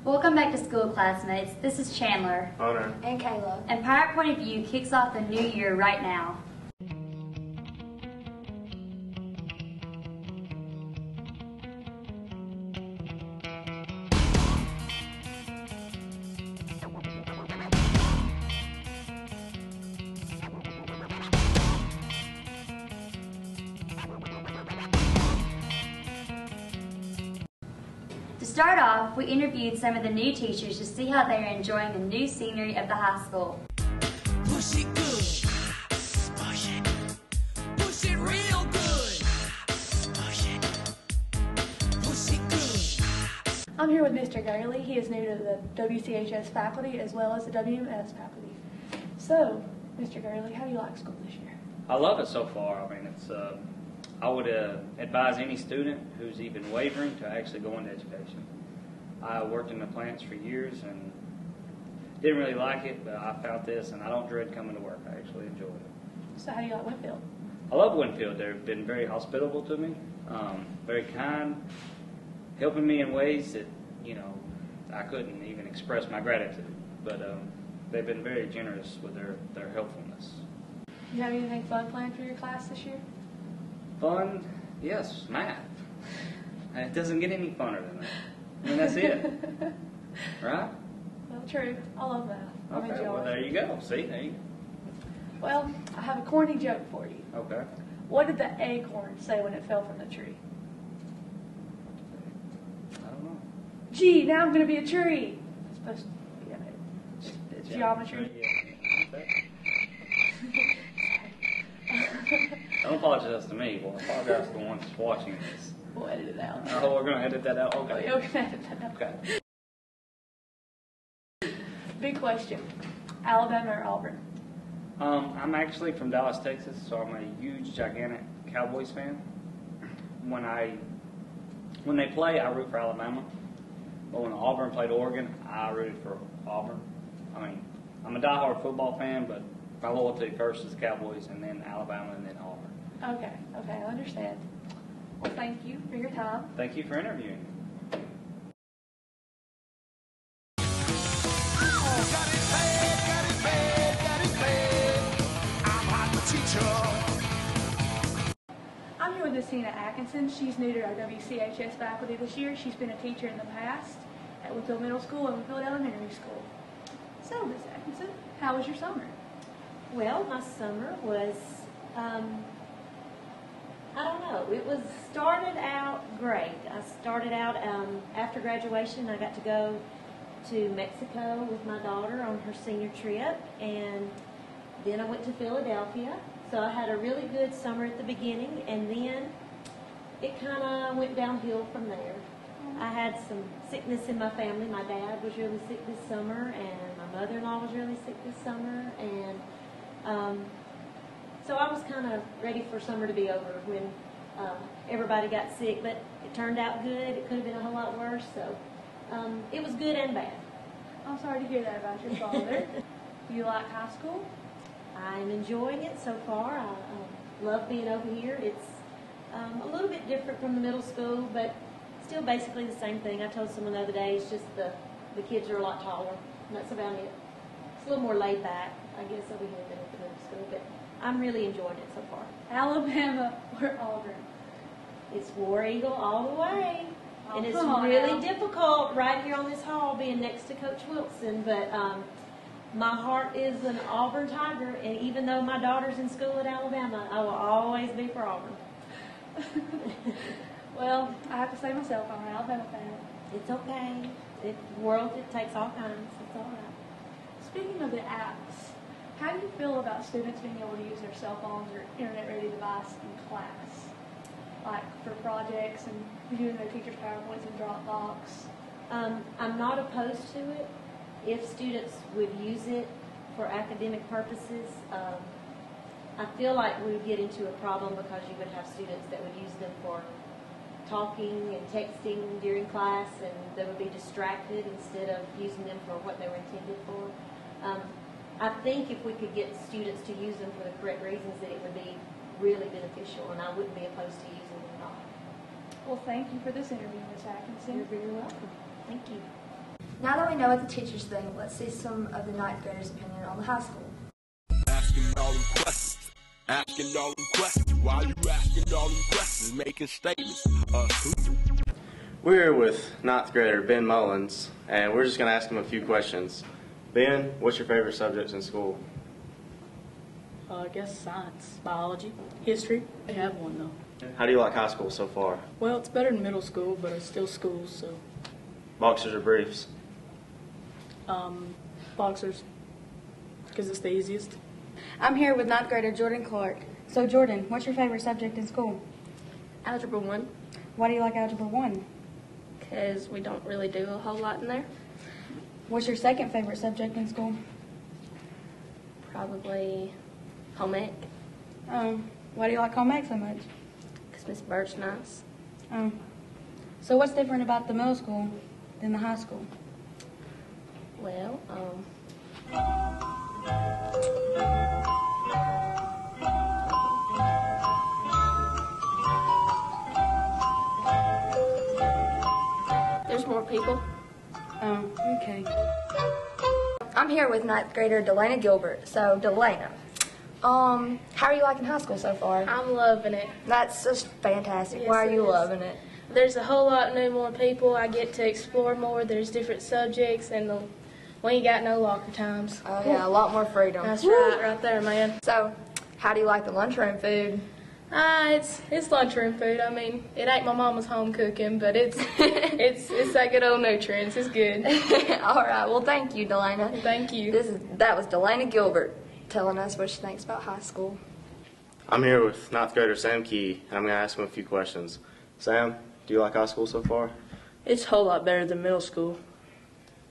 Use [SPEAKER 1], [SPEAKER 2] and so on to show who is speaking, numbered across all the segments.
[SPEAKER 1] Welcome back to school, classmates. This is Chandler.
[SPEAKER 2] Honor.
[SPEAKER 3] And Kayla.
[SPEAKER 1] And Pirate Point of View kicks off the new year right now. To start off, we interviewed some of the new teachers to see how they are enjoying the new scenery of the high school.
[SPEAKER 4] Push it good. Push it. Push it real good. Push it. Push it good.
[SPEAKER 3] I'm here with Mr. Gurley. He is new to the WCHS faculty as well as the WMS faculty. So, Mr. Gurley, how do you like school this year?
[SPEAKER 5] I love it so far. I mean, I would advise any student who's even wavering to actually go into education. I worked in the plants for years and didn't really like it, but I found this and I don't dread coming to work. I actually enjoy it.
[SPEAKER 3] So how do you like Winfield?
[SPEAKER 5] I love Winfield. They've been very hospitable to me, very kind, helping me in ways that, I couldn't even express my gratitude. But they've been very generous with their helpfulness.
[SPEAKER 3] You have anything fun planned for your class this year?
[SPEAKER 5] Fun? Yes, math. It doesn't get any funner than that. I mean, that's it. Right?
[SPEAKER 3] Well, true. I love math. I'm
[SPEAKER 5] Okay,
[SPEAKER 3] enjoying
[SPEAKER 5] well,
[SPEAKER 3] it.
[SPEAKER 5] there you go. See, there you go.
[SPEAKER 3] Well, I have a corny joke for you.
[SPEAKER 5] Okay.
[SPEAKER 3] What did the acorn say when it fell from the tree?
[SPEAKER 5] I don't know.
[SPEAKER 3] Gee, now I'm going to be a tree. It's supposed to be, it's geometry.
[SPEAKER 5] Don't apologize to me. Well, apologize to the ones watching this.
[SPEAKER 3] We'll edit it out.
[SPEAKER 5] Oh, we're going to edit that out? Okay.
[SPEAKER 3] Yeah, we're going to edit that out.
[SPEAKER 5] Okay.
[SPEAKER 3] Big question. Alabama or Auburn?
[SPEAKER 5] I'm actually from Dallas, Texas, so I'm a huge, gigantic Cowboys fan. When they play, I root for Alabama. But when Auburn played Oregon, I rooted for Auburn. I mean, I'm a diehard football fan, but my loyalty first is the Cowboys, and then Alabama, and then Auburn.
[SPEAKER 3] Okay, I understand. Well, thank you for your time.
[SPEAKER 5] Thank you for interviewing me.
[SPEAKER 3] I'm here with Miss Tina Atkinson. She's new to our WCHS faculty this year. She's been a teacher in the past at Winfield Middle School and Winfield Elementary School. So, Miss Atkinson, how was your summer?
[SPEAKER 6] Well, my summer was, I don't know, it was started out great. I started out after graduation. I got to go to Mexico with my daughter on her senior trip, and then I went to Philadelphia. So I had a really good summer at the beginning, and then it kind of went downhill from there. I had some sickness in my family. My dad was really sick this summer, and my mother-in-law was really sick this summer, and so I was kind of ready for summer to be over when everybody got sick, but it turned out good. It could have been a whole lot worse, so it was good and bad.
[SPEAKER 3] I'm sorry to hear that about your father. Do you like high school?
[SPEAKER 6] I'm enjoying it so far. I love being over here. It's a little bit different from the middle school, but still basically the same thing. I told someone the other day, it's just the kids are a lot taller, and that's about it. It's a little more laid back, I guess, over here than at the middle school, but I'm really enjoying it so far.
[SPEAKER 3] Alabama or Auburn?
[SPEAKER 6] It's War Eagle all the way.
[SPEAKER 3] Oh,
[SPEAKER 6] And it's
[SPEAKER 3] come on
[SPEAKER 6] really
[SPEAKER 3] now.
[SPEAKER 6] difficult right here on this hall being next to Coach Wilson, but my heart is an Auburn Tiger, and even though my daughter's in school at Alabama, I will always be for Auburn.
[SPEAKER 3] Well, I have to say myself, I'm an Alabama fan.
[SPEAKER 6] It's okay. The world, it takes all kinds. It's all right.
[SPEAKER 3] Speaking of the apps, how do you feel about students being able to use their cell phones or internet-ready device in class? Like for projects and doing their teachers' PowerPoints in Dropbox?
[SPEAKER 6] I'm not opposed to it if students would use it for academic purposes. I feel like we would get into a problem because you would have students that would use them for talking and texting during class, and they would be distracted instead of using them for what they were intended for. I think if we could get students to use them for the correct reasons, that it would be really beneficial, and I wouldn't be opposed to using them at all.
[SPEAKER 3] Well, thank you for this interview, Ms. Atkinson.
[SPEAKER 6] You're very welcome. Thank you.
[SPEAKER 2] Now that we know what the teachers think, let's see some of the ninth graders' opinion on the high school.
[SPEAKER 7] Asking all them questions. Asking all them questions. Why you asking all them questions? Making statements.
[SPEAKER 8] We're here with ninth grader Ben Mullins, and we're just going to ask him a few questions. Ben, what's your favorite subjects in school?
[SPEAKER 9] I guess science, biology, history. I have one though.
[SPEAKER 8] How do you like high school so far?
[SPEAKER 9] Well, it's better than middle school, but it's still school, so
[SPEAKER 8] Boxers or briefs?
[SPEAKER 9] boxers, because it's the easiest.
[SPEAKER 10] I'm here with ninth grader Jordan Clark. So Jordan, what's your favorite subject in school?
[SPEAKER 11] Algebra 1,
[SPEAKER 10] Why do you like Algebra 1?
[SPEAKER 11] because we don't really do a whole lot in there.
[SPEAKER 10] What's your second favorite subject in school?
[SPEAKER 11] Probably home ec,
[SPEAKER 10] Why do you like home ec so much?
[SPEAKER 11] because Miss Bird's nice.
[SPEAKER 10] So what's different about the middle school than the high school?
[SPEAKER 11] Well, there's more people.
[SPEAKER 10] Okay.
[SPEAKER 2] I'm here with ninth grader Delana Gilbert. So, Delana, how are you liking high school so far?
[SPEAKER 11] I'm loving it.
[SPEAKER 2] That's just fantastic.
[SPEAKER 11] Yes,
[SPEAKER 2] Why are
[SPEAKER 11] it
[SPEAKER 2] you
[SPEAKER 11] is.
[SPEAKER 2] loving it?
[SPEAKER 11] There's a whole lot more people. I get to explore more. There's different subjects, and we ain't got no locker times.
[SPEAKER 2] Oh yeah, a lot more freedom.
[SPEAKER 11] That's right there, man.
[SPEAKER 2] So, how do you like the lunchroom food?
[SPEAKER 11] It's lunchroom food. I mean, it ain't my mama's home cooking, but it's it's that good old nutrients. It's good.
[SPEAKER 2] All right. Well, thank you, Delana.
[SPEAKER 11] Thank you.
[SPEAKER 2] That was Delana Gilbert telling us what she thinks about high school.
[SPEAKER 8] I'm here with ninth grader Sam Key, and I'm going to ask him a few questions. Sam, do you like high school so far?
[SPEAKER 9] It's a whole lot better than middle school.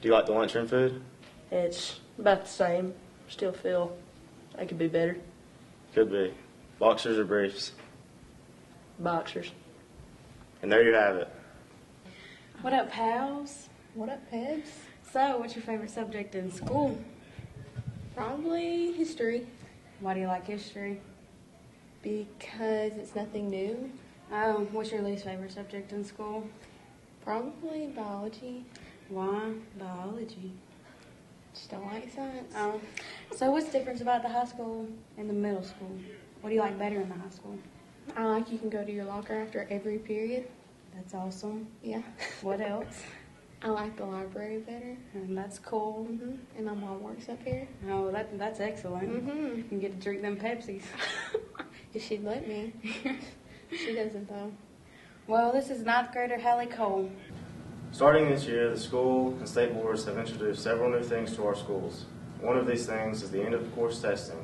[SPEAKER 8] Do you like the lunchroom food?
[SPEAKER 9] It's about the same. Still feel I could be better.
[SPEAKER 8] Could be. Boxers or briefs?
[SPEAKER 9] Boxers.
[SPEAKER 8] And there you have it.
[SPEAKER 10] What up, pals?
[SPEAKER 11] What up, Pebs?
[SPEAKER 10] So, what's your favorite subject in school?
[SPEAKER 11] Probably history,
[SPEAKER 10] Why do you like history?
[SPEAKER 11] because it's nothing new.
[SPEAKER 10] What's your least favorite subject in school?
[SPEAKER 11] Probably biology.
[SPEAKER 10] Why biology?
[SPEAKER 11] Just don't like science.
[SPEAKER 10] So what's the difference about the high school and the middle school? What do you like better in the high school?
[SPEAKER 11] I like you can go to your locker after every period.
[SPEAKER 10] That's awesome.
[SPEAKER 11] Yeah.
[SPEAKER 10] What else?
[SPEAKER 11] I like the library better.
[SPEAKER 10] And that's cool.
[SPEAKER 11] And my mom works up here.
[SPEAKER 10] Oh, that's excellent. You can get to drink them Pepsis.
[SPEAKER 11] If she'd let me. She doesn't though.
[SPEAKER 10] Well, this is ninth grader Hallie Cole.
[SPEAKER 8] Starting this year, the school and state boards have introduced several new things to our schools. One of these things is the end-of-course testing.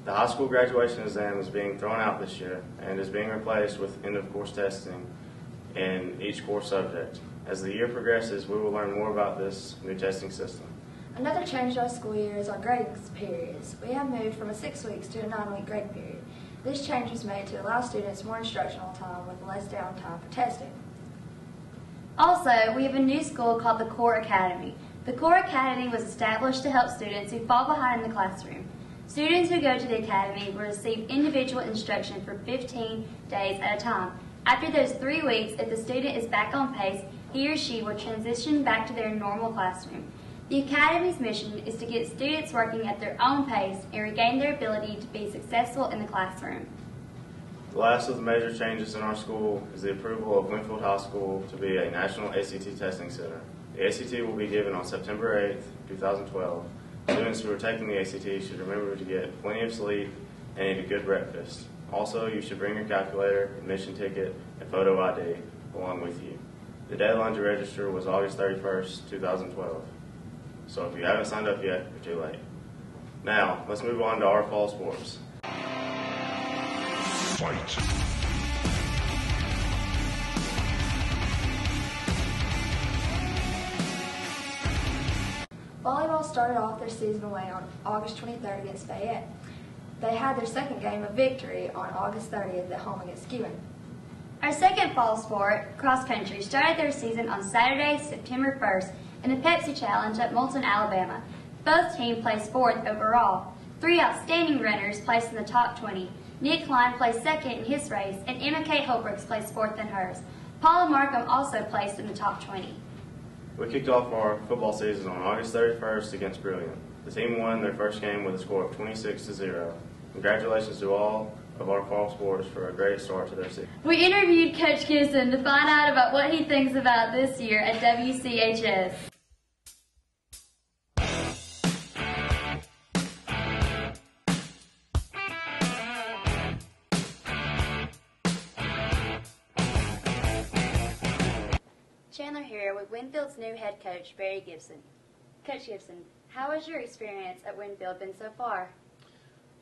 [SPEAKER 8] The high school graduation exam is being thrown out this year and is being replaced with end-of-course testing in each core subject. As the year progresses, we will learn more about this new testing system.
[SPEAKER 2] Another change to our school year is our grading periods. We have moved from a 6 weeks to a 9-week grade period. This change was made to allow students more instructional time with less downtime for testing.
[SPEAKER 1] Also, we have a new school called the Core Academy. The Core Academy was established to help students who fall behind in the classroom. Students who go to the Academy will receive individual instruction for 15 days at a time. After those 3 weeks, if the student is back on pace, he or she will transition back to their normal classroom. The Academy's mission is to get students working at their own pace and regain their ability to be successful in the classroom.
[SPEAKER 8] The last of the major changes in our school is the approval of Winfield High School to be a national ACT testing center. The ACT will be given on September 8th, 2012. Students who are taking the ACT should remember to get plenty of sleep and eat a good breakfast. Also, you should bring your calculator, admission ticket, and photo ID along with you. The deadline to register was August 31st, 2012. So if you haven't signed up yet, you're too late. Now, let's move on to our fall sports.
[SPEAKER 7] Fight.
[SPEAKER 2] Volleyball started off their season away on August 23rd against Fayette. They had their second game of victory on August 30th at home against Skewen.
[SPEAKER 1] Our second fall sport, cross country, started their season on Saturday, September 1st in the Pepsi Challenge at Moulton, Alabama. Both teams placed 4th overall. 3 outstanding runners placed in the top 20. Nick Klein placed 2nd in his race, and Emma Kate Holbrooks placed 4th in hers. Paula Markham also placed in the top 20.
[SPEAKER 8] We kicked off our football season on August 31st against Brilliant. The team won their first game with a score of 26-0. Congratulations to all of our fall sports for a great start to their season.
[SPEAKER 1] We interviewed Coach Gibson to find out about what he thinks about this year at WCHS. Chandler here with Winfield's new head coach, Barry Gibson. Coach Gibson, how has your experience at Winfield been so far?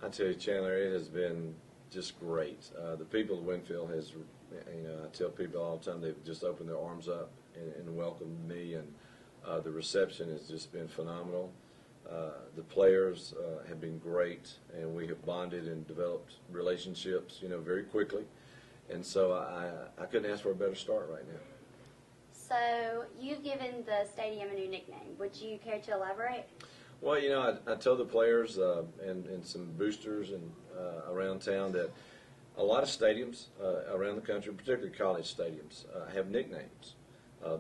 [SPEAKER 12] I tell you, Chandler, it has been just great. The people of Winfield has, I tell people all the time, they've just opened their arms up and welcomed me, and the reception has just been phenomenal. The players have been great, and we have bonded and developed relationships, very quickly. And so I couldn't ask for a better start right now.
[SPEAKER 1] So you've given the stadium a new nickname. Would you care to elaborate?
[SPEAKER 12] Well, I tell the players and some boosters and around town that a lot of stadiums around the country, particularly college stadiums, have nicknames.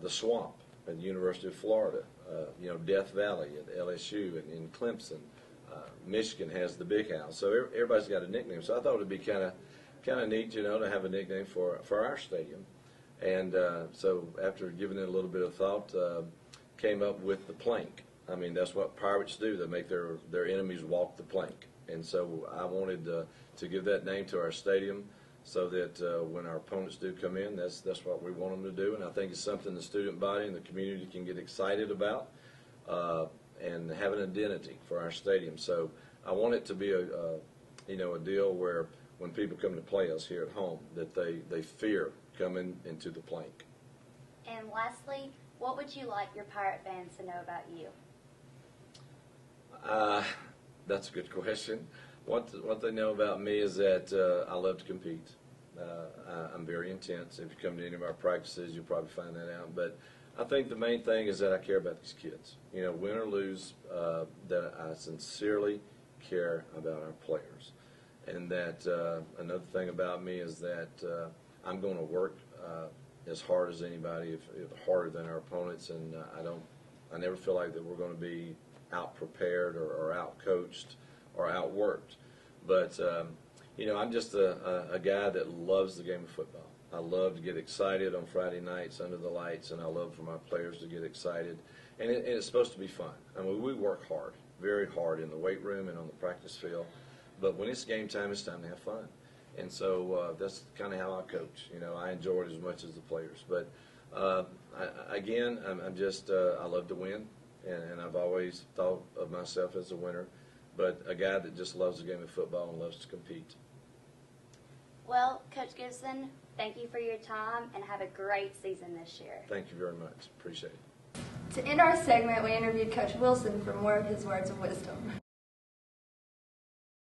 [SPEAKER 12] The Swamp at the University of Florida, Death Valley at LSU and in Clemson. Michigan has the Big House. So everybody's got a nickname. So I thought it would be kind of neat, to have a nickname for our stadium. And so after giving it a little bit of thought, came up with the plank. I mean, that's what pirates do. They make their enemies walk the plank. And so I wanted to give that name to our stadium so that when our opponents do come in, that's what we want them to do. And I think it's something the student body and the community can get excited about and have an identity for our stadium. So I want it to be a deal where when people come to play us here at home, that they fear coming into the plank.
[SPEAKER 1] And lastly, what would you like your Pirate fans to know about you?
[SPEAKER 12] That's a good question. What they know about me is that I love to compete. I'm very intense. If you come to any of our practices, you'll probably find that out. But I think the main thing is that I care about these kids. Win or lose, that I sincerely care about our players. And that another thing about me is that I'm going to work as hard as anybody, if harder than our opponents, and I never feel like that we're going to be out-prepared or out-coached or outworked. But, I'm just a guy that loves the game of football. I love to get excited on Friday nights under the lights, and I love for my players to get excited. And it's supposed to be fun. I mean, we work hard, very hard in the weight room and on the practice field. But when it's game time, it's time to have fun. And so that's kind of how I coach. I enjoy it as much as the players. But I'm just I love to win, and I've always thought of myself as a winner, but a guy that just loves the game of football and loves to compete.
[SPEAKER 1] Well, Coach Gibson, thank you for your time, and have a great season this year.
[SPEAKER 12] Thank you very much. Appreciate it.
[SPEAKER 2] To end our segment, we interviewed Coach Wilson for more of his words of wisdom.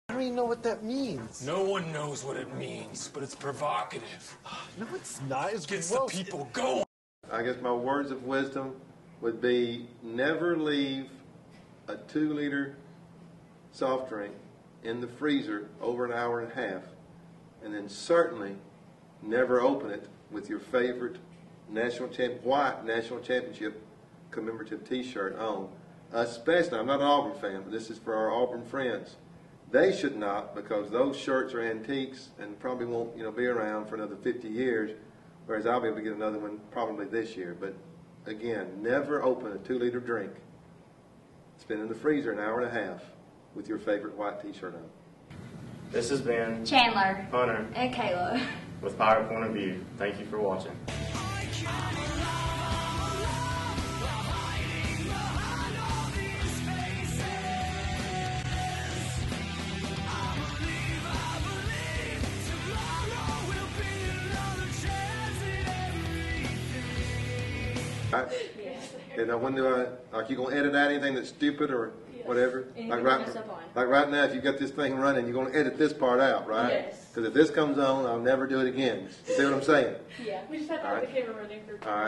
[SPEAKER 13] I don't even know what that means.
[SPEAKER 14] No one knows what it means, but it's provocative.
[SPEAKER 13] No, it's not. It
[SPEAKER 14] gets the people going.
[SPEAKER 13] I guess my words of wisdom would be never leave a 2-liter soft drink in the freezer over an hour and a half, and then certainly never open it with your favorite white national championship commemorative T-shirt on. Especially, I'm not an Auburn fan, but this is for our Auburn friends. They should not, because those shirts are antiques and probably won't, be around for another 50 years, whereas I'll be able to get another one probably this year. But again, never open a 2-liter drink. It's been in the freezer an hour and a half with your favorite white T-shirt on.
[SPEAKER 8] This has been
[SPEAKER 1] Chandler,
[SPEAKER 8] Hunter,
[SPEAKER 2] and Kayla
[SPEAKER 8] with Pirate Point of View. Thank you for watching.
[SPEAKER 13] Right? And when you gonna edit out anything that's stupid or whatever? Like right now, if you got this thing running, you're gonna edit this part out, right?
[SPEAKER 3] Yes.
[SPEAKER 13] Because if this comes on, I'll never do it again. You see what I'm saying?
[SPEAKER 3] Yeah, we just have to have the camera running for.
[SPEAKER 13] All right.